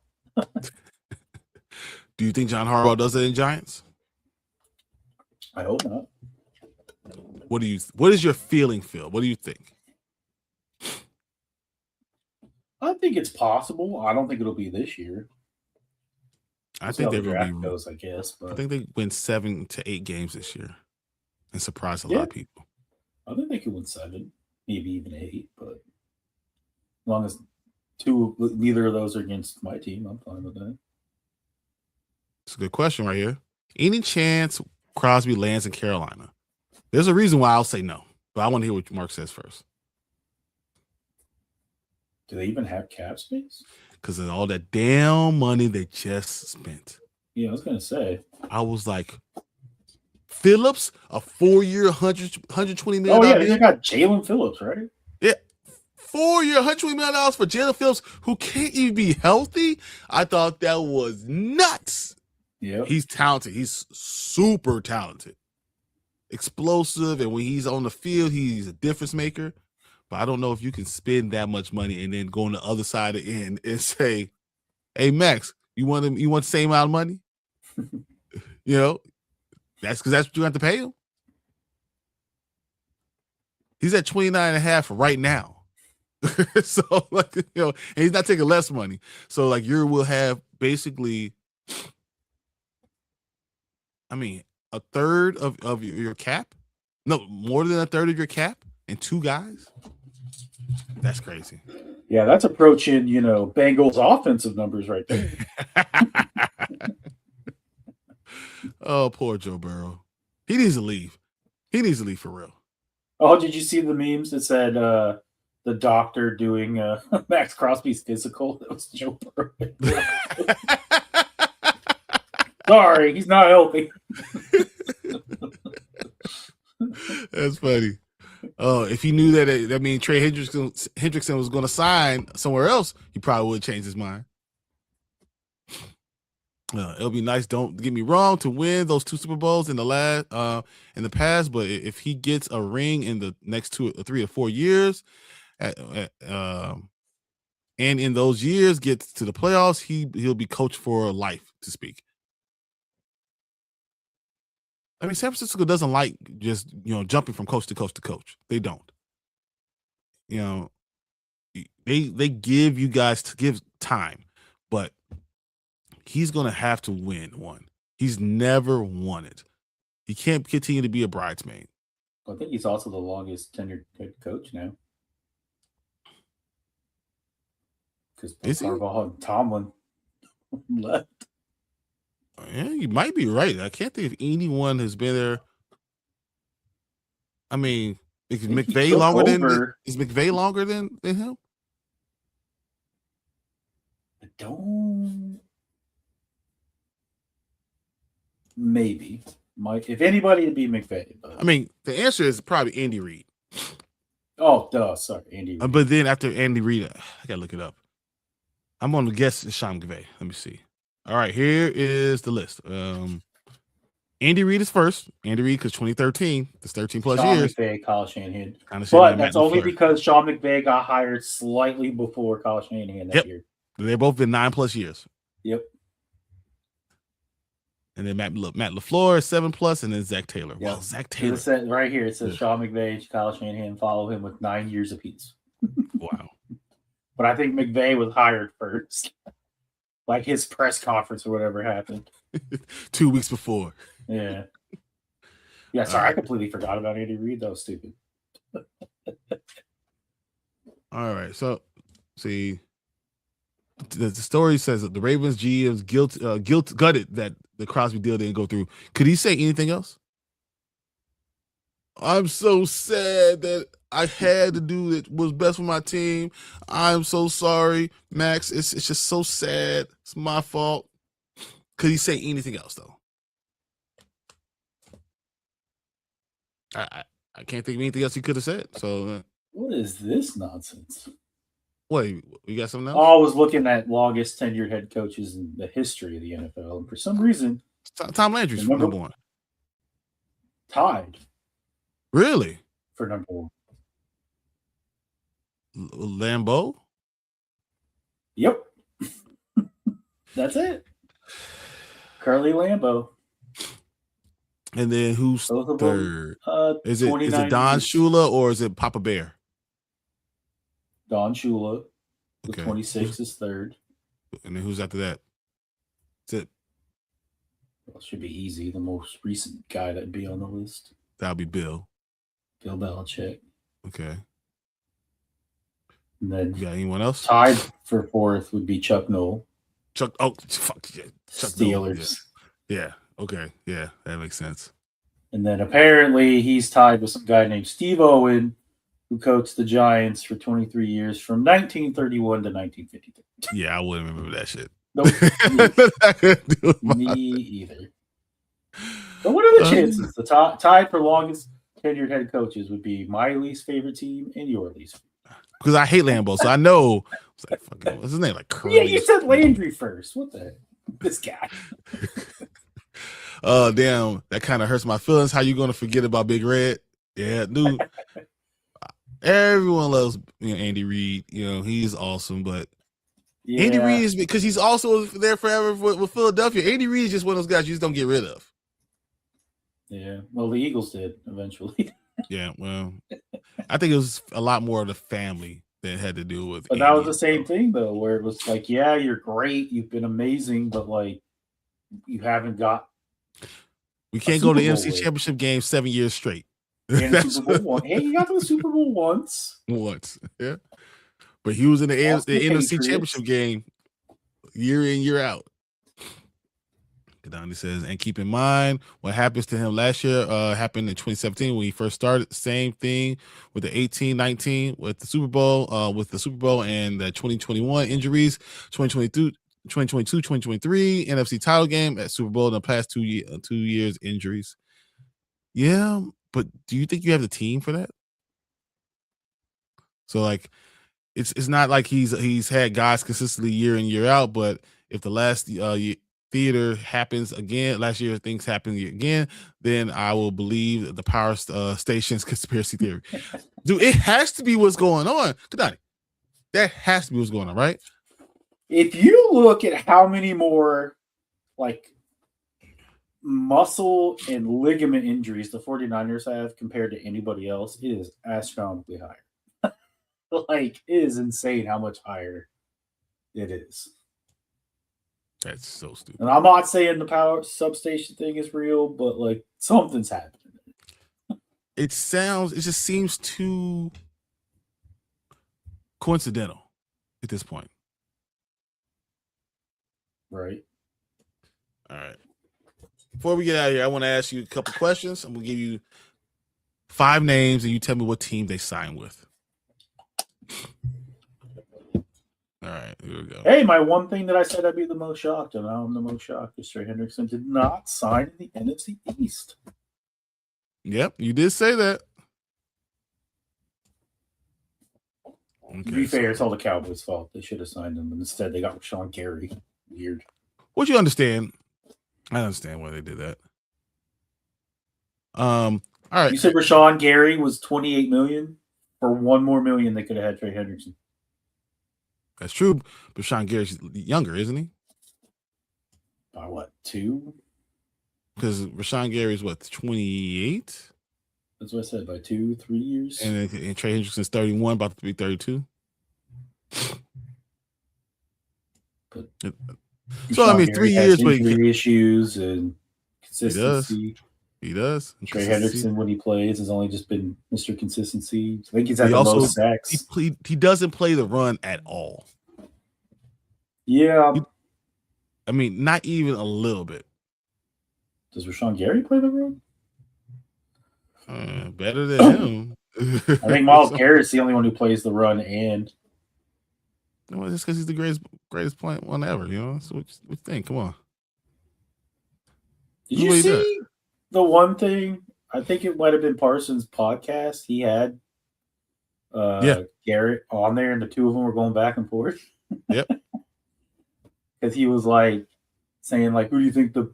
Do you think John Harbaugh does it in Giants? I hope not. What is your feeling, Phil? What do you think? I think it's possible. I don't think it'll be this year. I think they're going to be goes, I guess. But I think they win 7 to 8 games this year and surprise a lot of people. I think they could win 7, maybe even 8. But as long as neither of those are against my team, I'm fine with that. It's a good question right here. Any chance Crosby lands in Carolina? There's a reason why I'll say no, but I want to hear what Mark says first. Do they even have cap space? Because of all that damn money they just spent. Yeah, I was going to say. I was like, Phillips, a 4-year, $120 million. Oh, yeah, they got Jalen Phillips, right? Yeah. 4-year, $120 million for Jalen Phillips, who can't even be healthy. I thought that was nuts. Yeah. He's talented. He's super talented. Explosive, and when he's on the field, he's a difference maker. But I don't know if you can spend that much money and then go on the other side of the end and say, "Hey, Maxx, you want the same amount of money?" That's because that's what you have to pay him. He's at 29.5 right now, so and he's not taking less money. So you will have basically, a third of your cap. No, more than a third of your cap and 2 guys. That's crazy. Yeah, that's approaching, Bengals offensive numbers right there. Oh, poor Joe Burrow. He needs to leave. He needs to leave for real. Oh, did you see the memes that said the doctor doing Maxx Crosby's physical? That was Joe Burrow. Sorry, he's not healthy. That's funny. Oh, if he knew that means Trey Hendrickson was going to sign somewhere else, he probably would change his mind. It'll be nice. Don't get me wrong, to win those 2 Super Bowls in the past, but if he gets a ring in the next 2 or 3 or 4 years, and in those years gets to the playoffs, he'll be coached for life, to speak. I mean, San Francisco doesn't like just jumping from coach to coach to coach. They don't. They give you guys to give time, but he's going to have to win one. He's never won it. He can't continue to be a bridesmaid. I think he's also the longest tenured head coach now. Because Harbaugh and Tomlin left. Yeah, you might be right. I can't think of anyone who's been there. I mean, is McVay longer than him? I don't. Maybe. If anybody, it'd be McVay. But... I mean, the answer is probably Andy Reid. Oh, duh. Sorry, Andy Reid. But then after Andy Reid, I gotta look it up. I'm going to guess Sean McVay. Let me see. All right, here is the list. Andy Reid is first. Andy Reid, because 2013, that's 13 plus Sean years. McVay, Kyle Shanahan. But that's only because Sean McVay got hired slightly before Kyle Shanahan that year. They've both been 9 plus years. Yep. And then Matt LaFleur is 7 plus, and then Zach Taylor. Yep. Well, Zach Taylor. Right here, it says Sean McVay, Kyle Shanahan, follow him with 9 years apiece. Wow. But I think McVay was hired first. Like his press conference or whatever happened. 2 weeks before. Yeah. Yeah, sorry, I completely forgot about Andy Reid. That was stupid. All right, so see, the story says that the Ravens GM's gutted that the Crosby deal didn't go through. Could he say anything else? I'm so sad that I had to do it. Was best for my team. I'm so sorry, Maxx. It's just so sad. It's my fault. Could he say anything else though? I can't think of anything else he could have said. So what is this nonsense? Wait, you got something else? I was looking at longest tenured head coaches in the history of the NFL, and for some reason, Tom Landry's number one. Tied. Really? For number one. Lambeau? Yep. That's it. Curly Lambeau. And then who's third? Is it Don years. Shula or is it Papa Bear? Don Shula. The 26 is third. And then who's after that? That's it. Well, it should be easy. The most recent guy that'd be on the list. That'll be Bill. Bill Belichick. Okay. And then you got anyone else? Tied for fourth would be Chuck Noll. Chuck Steelers. Yeah. Okay. Yeah, that makes sense. And then apparently he's tied with some guy named Steve Owen, who coached the Giants for 23 years from 1931 to 1953. Yeah, I wouldn't remember that shit. Nope. Me either. But what are the chances? The tied for longest tenured head coaches would be my least favorite team and your least favorite. Because I hate Lambeau, so I know. It's like, fucking, what's his name? Like Curly. Yeah, you said Landry first. What the heck? This guy. Damn, that kind of hurts my feelings. How you gonna forget about Big Red? Yeah, dude. Everyone loves Andy Reid. He's awesome, but Andy Reid is because he's also there forever with Philadelphia. Andy Reid is just one of those guys you just don't get rid of. Yeah, well, the Eagles did eventually. Yeah, well, I think it was a lot more of the family that had to do with. But that was the same thing though, where it was like, yeah, you're great, you've been amazing, but like, you haven't got. We can't go to the NFC Championship game 7 years straight. Super Bowl one. Hey, you got to the Super Bowl once. Once, yeah. But he was in the NFC Championship game year in, year out. Kadani says, and keep in mind what happens to him last year happened in 2017 when he first started. Same thing with the 18-19 with the Super Bowl, and the 2021 injuries, 2022, 2023 NFC title game at Super Bowl in the past 2 years injuries. Yeah, but do you think you have the team for that? So like, it's not like he's had guys consistently year in year out, but if the last theater happens again, last year things happen again, then I will believe the power station's conspiracy theory. Dude, it has to be what's going on. Kadani, that has to be what's going on, right? If you look at how many more like muscle and ligament injuries the 49ers have compared to anybody else, it is astronomically higher. Like, it is insane how much higher it is. That's so stupid. And I'm not saying the power substation thing is real, but like something's happening. It just seems too coincidental at this point. Right. All right. Before we get out of here, I want to ask you a couple questions. I'm going to give you 5 names, and you tell me what team they signed with. All right, here we go. Hey, my one thing that I said I'd be the most shocked, and now I'm the most shocked, is Trey Hendrickson did not sign in the NFC East. Yep, you did say that. Okay, to be fair, it's all the Cowboys' fault. They should have signed him, but instead they got Rashawn Gary. Weird. What you understand? I understand why they did that. All right. You said Rashawn Gary was $28 million. For $1 more million, they could have had Trey Hendrickson. That's true, but Rashawn Gary's younger, isn't he? By what, 2? Because Rashawn Gary's what, 28? That's what I said, by 2-3 years. And Trey Hendrickson's 31, about to be 32. But so I mean, 3 years, but issues and consistency. He does. Trey Hendrickson, when he plays, has only just been Mr. Consistency. I think he's had the most sacks. He doesn't play the run at all. Yeah. I mean, not even a little bit. Does Rashawn Gary play the run? Better than him. I think Myles Garrett's the only one who plays the run, and well, just because he's the greatest one ever, you know. So what you think? Come on. Did you see the one thing? I think it might have been Parsons' podcast. He had Garrett on there, and the two of them were going back and forth. Yep. Because he was like saying, like, who do you think the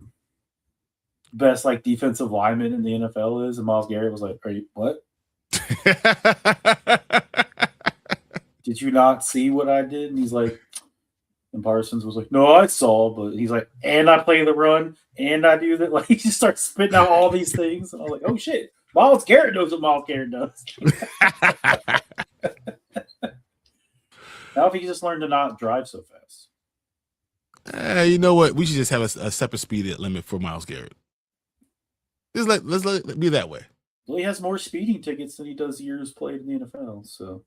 best like defensive lineman in the NFL is? And Myles Garrett was like, "Are you what? Did you not see what I did?" And he's like, and Parsons was like, "No, I saw," but he's like, "And I play the run, and I do that." Like, he just starts spitting out all these things. And I was like, "Oh shit, Myles Garrett knows what Myles Garrett does." Now, if he just learned to not drive so fast. You know what? We should just have a separate speed limit for Myles Garrett. Let's let it be that way. Well, he has more speeding tickets than he does years played in the NFL, so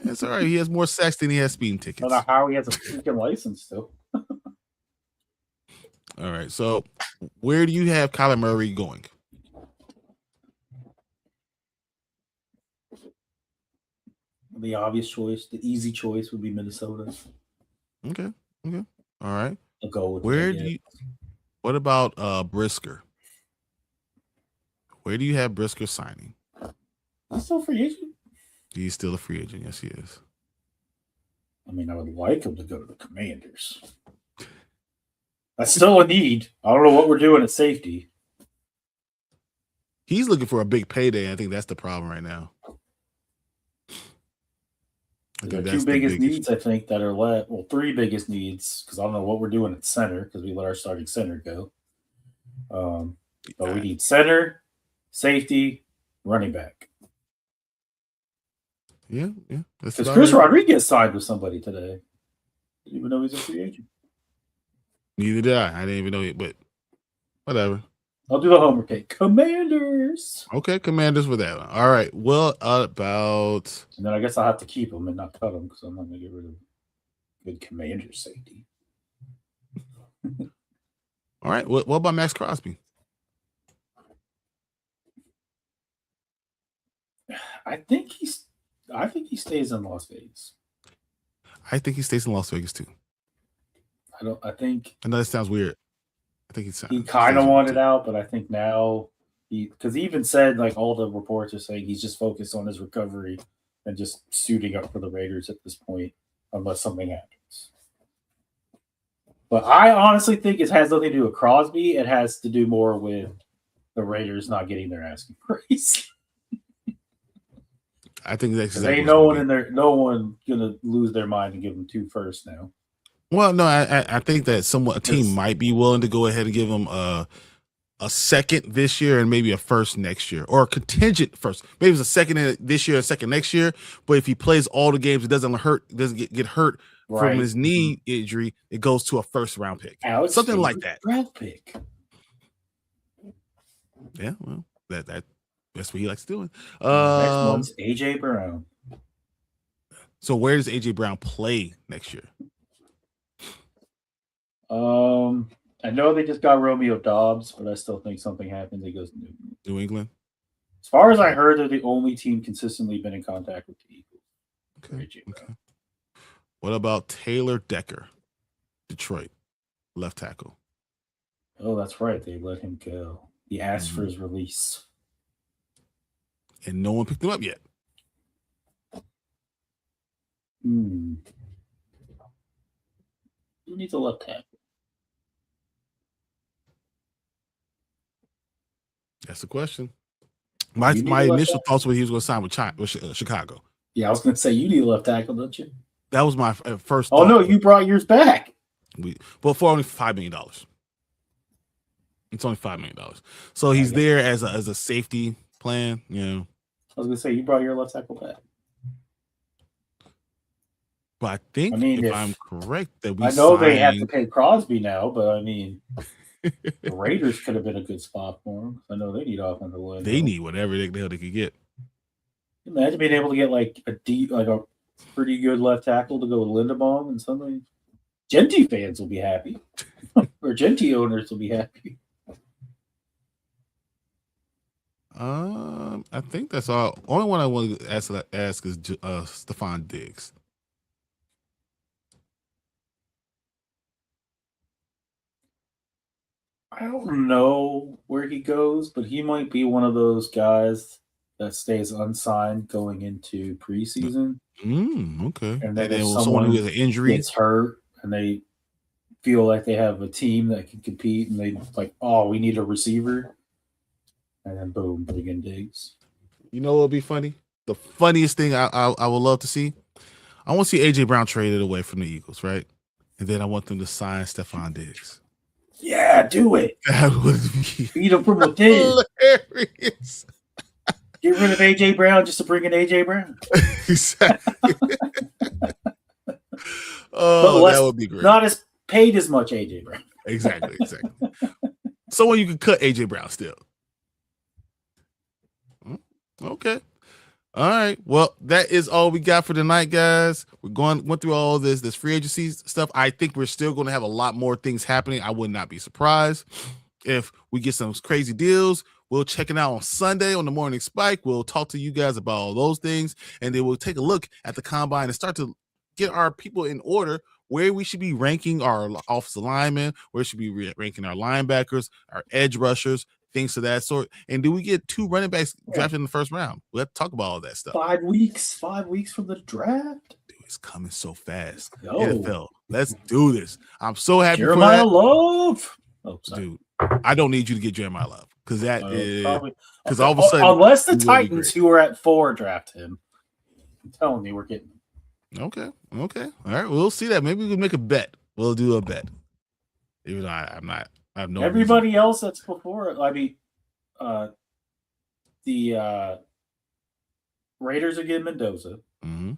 that's all right. He has more sacks than he has speeding tickets. I don't know how he has a freaking license still. All right, so where do you have Kyler Murray going? The obvious choice, the easy choice would be Minnesota. Okay. All right. I'll go with what about Brisker? Where do you have Brisker signing? He's still a free agent. He's still a free agent. Yes, he is. I mean, I would like him to go to the Commanders. That's still a need. I don't know what we're doing at safety. He's looking for a big payday. I think that's the problem right now. The two biggest needs, I think, that are left. Well, 3 biggest needs, because I don't know what we're doing at center, because we let our starting center go. But we need center, safety, running back. Yeah. Because Chris Rodriguez signed with somebody today. Didn't even know he's a free agent. Neither did I. I didn't even know it, but whatever. I'll do the homework. Okay, Commanders. Okay, Commanders with that one. All right. Well, about. And then I guess I'll have to keep him and not cut him because I'm not going to get rid of good Commander safety. All right. What about Maxx Crosby? I think he stays in Las Vegas. I think he stays in Las Vegas too. I know that sounds weird. I think he kind of wanted out, but I think now because he even said like all the reports are saying he's just focused on his recovery and just suiting up for the Raiders at this point, unless something happens. But I honestly think it has nothing to do with Crosby. It has to do more with the Raiders not getting their asking price. I think that's exactly exactly no one gonna lose their mind and give them 2 firsts now. Well, no, I think that a team might be willing to go ahead and give them a second this year and maybe a first next year, or a contingent first. Maybe it's a second this year, a second next year. But if he plays all the games, it doesn't get hurt from his knee injury, it goes to a first round pick. Something like that. Round pick. Yeah, well, that's what he likes doing. Next one's AJ Brown. So where does AJ Brown play next year? I know they just got Romeo Dobbs, but I still think something happens. He goes to New England. As far as I heard, they're the only team consistently been in contact with the Eagles. Okay. What about Taylor Decker, Detroit, left tackle? Oh, that's right. They let him go. He asked for his release. And no one picked him up yet. Who needs a left tackle? That's the question. My initial thoughts were he was going to sign with Chicago. Yeah, I was going to say, you need a left tackle, don't you? That was my first thought. Oh, no, you brought yours back. For only $5 million. It's only $5 million. So he's there as a safety plan, you know. I was going to say, you brought your left tackle back. But I think, if I'm correct, that I know they have to pay Crosby now, but I mean, the Raiders could have been a good spot for him. I know they need offensive line. They need whatever the hell they could get. Imagine being able to get like a pretty good left tackle to go with Linderbaum and something. Genty fans will be happy, or Genty owners will be happy. I think that's all. Only one I want to ask is Stephon Diggs. I don't know where he goes, but he might be one of those guys that stays unsigned going into preseason. Okay. And then if someone who has an injury gets hurt and they feel like they have a team that can compete and they like, oh, we need a receiver. And then boom, bring in Diggs. You know what would be funny? The funniest thing I would love to see? I want to see AJ Brown traded away from the Eagles, right? And then I want them to sign Stephon Diggs. Yeah, do it. That would be beat him from within. Hilarious. Get rid of AJ Brown just to bring in AJ Brown. Exactly. That would be great. Not as paid as much AJ Brown. Exactly. Someone you could cut AJ Brown still. Okay. All right. Well, that is all we got for tonight, guys. Went through all this free agency stuff. I think we're still going to have a lot more things happening. I would not be surprised if we get some crazy deals. We'll check it out on Sunday on the Morning Spike. We'll talk to you guys about all those things, and then we'll take a look at the combine and start to get our people in order where we should be ranking our offensive linemen, where should we be ranking our linebackers, our edge rushers, things of that sort. And do we get 2 running backs drafted in the first round? We'll have to talk about all that stuff. 5 weeks from the draft. Dude, it's coming so fast. Yo. NFL, let's do this. I'm so happy Jeremiah for that. Love. Oh, dude, I don't need you to get Jeremiah Love because because all of a sudden, unless the Titans, who are at 4, draft him, I'm telling you, we're getting him. Okay. All right, we'll see that. Maybe we can make a bet. We'll do a bet. Even though I'm not. I have no. Everybody reason. else that's before. I mean, the Raiders are getting Mendoza. Mm-hmm.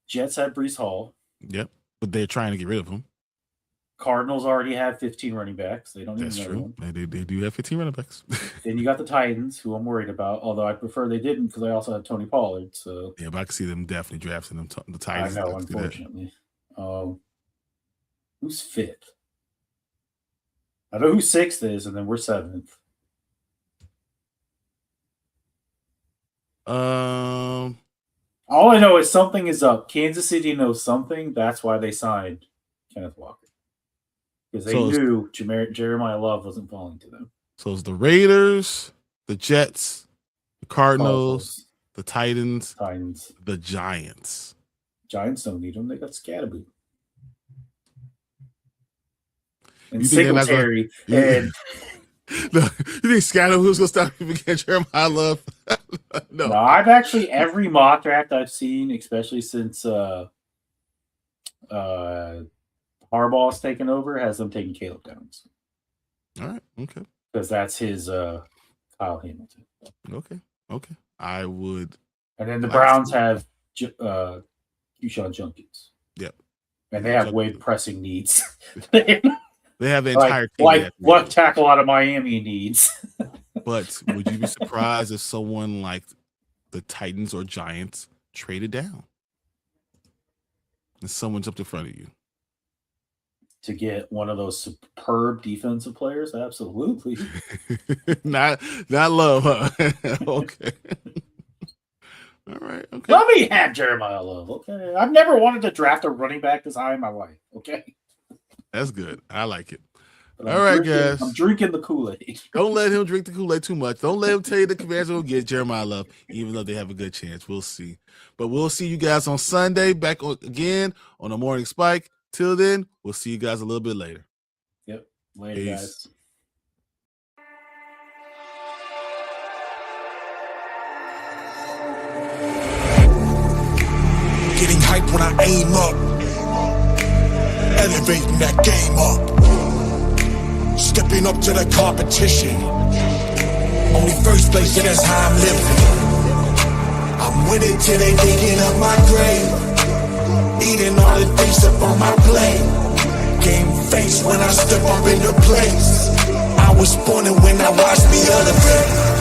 Jets had Breece Hall. Yep, but they're trying to get rid of him. Cardinals already have 15 running backs. They don't. That's true. They do have 15 running backs. Then you got the Titans, who I'm worried about. Although I prefer they didn't because I also had Tony Pollard. So yeah, but I can see them definitely drafting them. The Titans. I know, unfortunately. Who's 5th? I know who 6th is, and then we're 7th. All I know is something is up. Kansas City knows something. That's why they signed Kenneth Walker. Because they knew Jeremiah Love wasn't falling to them. So it's the Raiders, the Jets, the Cardinals, the Titans, the Giants. Giants don't need them. They got Scatterboo. and You think they're not Singletary. gonna- No, you think Scanner who's gonna stop him against Jeremiah Love? No, I've actually every mock draft I've seen, especially since Harbaugh's taken over, has them taking Caleb Downs. All right, okay. Because that's his Kyle Hamilton. Okay. I would. And then the Browns have Keyshawn Junkins. Yep. And they have way pressing needs. They have the entire team. Like left tackle out of Miami needs. But would you be surprised if someone like the Titans or Giants traded down and someone jumped in front of you? To get one of those superb defensive players? Absolutely. not Love, huh? Okay. All right. Okay. Let me have Jeremiah Love. Okay. I've never wanted to draft a running back this high in my life. Okay. That's good. I like it. But All right, guys. I'm drinking the Kool-Aid. Don't let him drink the Kool-Aid too much. Don't let him tell you the Commanders will get Jeremiah Love, even though they have a good chance. We'll see. But we'll see you guys on Sunday, back again on the Morning Spike. Till then, we'll see you guys a little bit later. Yep. Later, guys. Getting hyped when I aim up, elevating that game up, stepping up to the competition. Only first place, and that's how I'm living. I'm winning till they digging up my grave, eating all the things up on my plate. Game face when I step up into place. I was born and when I watched me elevate.